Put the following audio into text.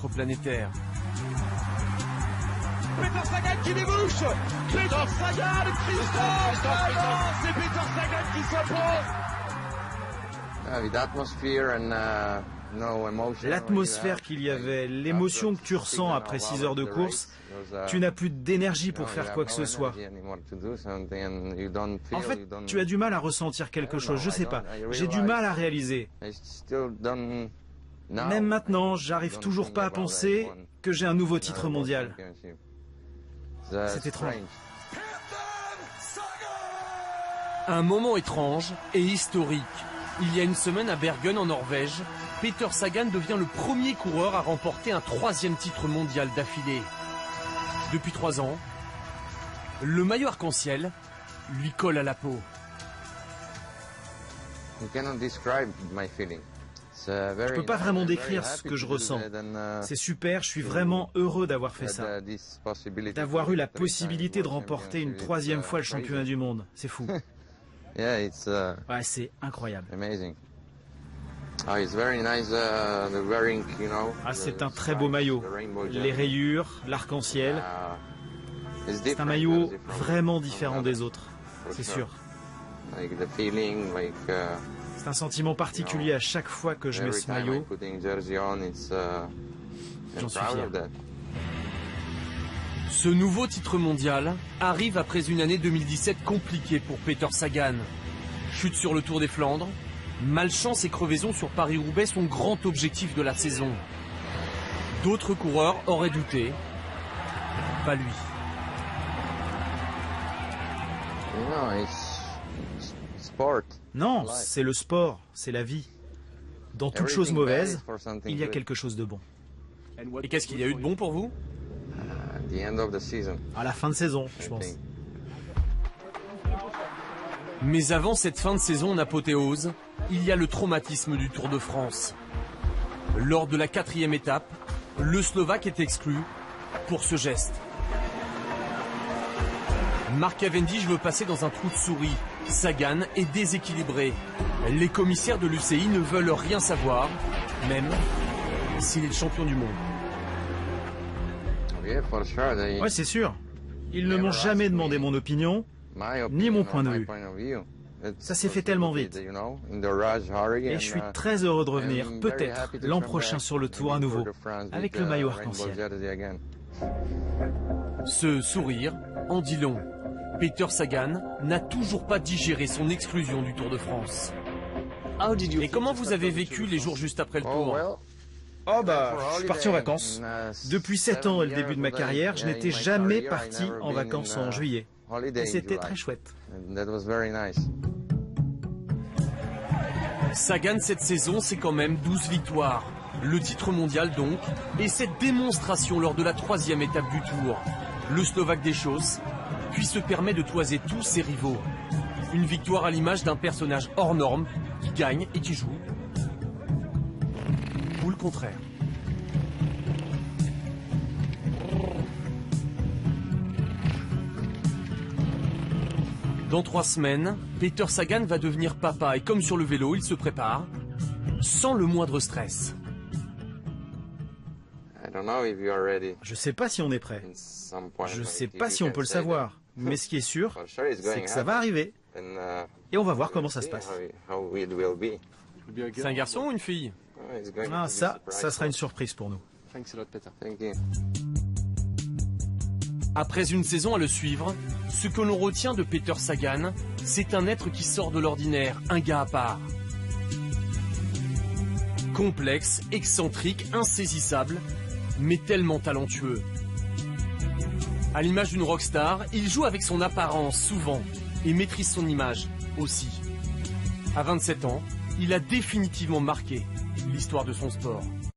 titre planétaire. Peter Sagan qui débouche. Peter Sagan, Christophe. C'est Peter Sagan qui s'impose. L'atmosphère qu'il y avait, l'émotion que tu ressens après 6 heures de course, tu n'as plus d'énergie pour faire quoi que ce soit. En fait, tu as du mal à ressentir quelque chose, je sais pas. J'ai du mal à réaliser. Même maintenant, j'arrive toujours pas à penser que j'ai un nouveau titre mondial. C'est étrange. Un moment étrange et historique. Il y a une semaine à Bergen en Norvège, Peter Sagan devient le premier coureur à remporter un 3e titre mondial d'affilée. Depuis 3 ans, le maillot arc-en-ciel lui colle à la peau. Je peux pas vraiment décrire ce que je ressens. C'est super, je suis vraiment heureux d'avoir fait ça. D'avoir eu la possibilité de remporter une 3e fois le championnat du monde. C'est fou. Ouais, c'est incroyable. Ah, c'est un très beau maillot. Les rayures, l'arc-en-ciel. C'est un maillot vraiment différent des autres, c'est sûr. C'est un sentiment particulier à chaque fois que je mets ce maillot. J'en suis fier. Ce nouveau titre mondial arrive après une année 2017 compliquée pour Peter Sagan. Chute sur le Tour des Flandres, malchance et crevaison sur Paris-Roubaix, son grand objectif de la saison. D'autres coureurs auraient douté, pas lui. Non, c'est le sport, c'est la vie. Dans toute chose mauvaise, il y a quelque chose de bon. Et qu'est-ce qu'il y a eu de bon pour vous ? À la fin de saison, je pense. Mais avant cette fin de saison en apothéose, il y a le traumatisme du Tour de France. Lors de la 4e étape, le Slovaque est exclu pour ce geste. Mark Cavendish veut passer dans un trou de souris. Sagan est déséquilibré. Les commissaires de l'UCI ne veulent rien savoir, même s'il est le champion du monde. Ouais, c'est sûr. Ils ne m'ont jamais demandé mon opinion, ni mon point de vue. Ça s'est fait tellement vite. Et je suis très heureux de revenir, peut-être, l'an prochain sur le Tour à nouveau, avec le maillot arc-en-ciel. Ce sourire en dit long. Peter Sagan n'a toujours pas digéré son exclusion du Tour de France. Et comment vous avez vécu les jours juste après le Tour ? Oh bah, je suis parti en vacances. Depuis 7 ans et le début de ma carrière, je n'étais jamais parti en vacances en juillet. Et c'était très chouette. Sagan cette saison, c'est quand même 12 victoires. Le titre mondial donc, et cette démonstration lors de la 3e étape du Tour. Le Slovaque des choses, puis se permet de toiser tous ses rivaux. Une victoire à l'image d'un personnage hors norme, qui gagne et qui joue. Ou le contraire. Dans 3 semaines, Peter Sagan va devenir papa et comme sur le vélo, il se prépare sans le moindre stress. Je sais pas si on est prêt. Je sais pas si on peut le savoir. Mais ce qui est sûr, c'est que ça va arriver. Et on va voir comment ça se passe. C'est un garçon ou une fille ? Ah, ça sera une surprise pour nous. Après une saison à le suivre, ce que l'on retient de Peter Sagan, c'est un être qui sort de l'ordinaire, un gars à part. Complexe, excentrique, insaisissable, mais tellement talentueux. À l'image d'une rockstar, il joue avec son apparence souvent et maîtrise son image aussi. À 27 ans, il a définitivement marqué l'histoire de son sport.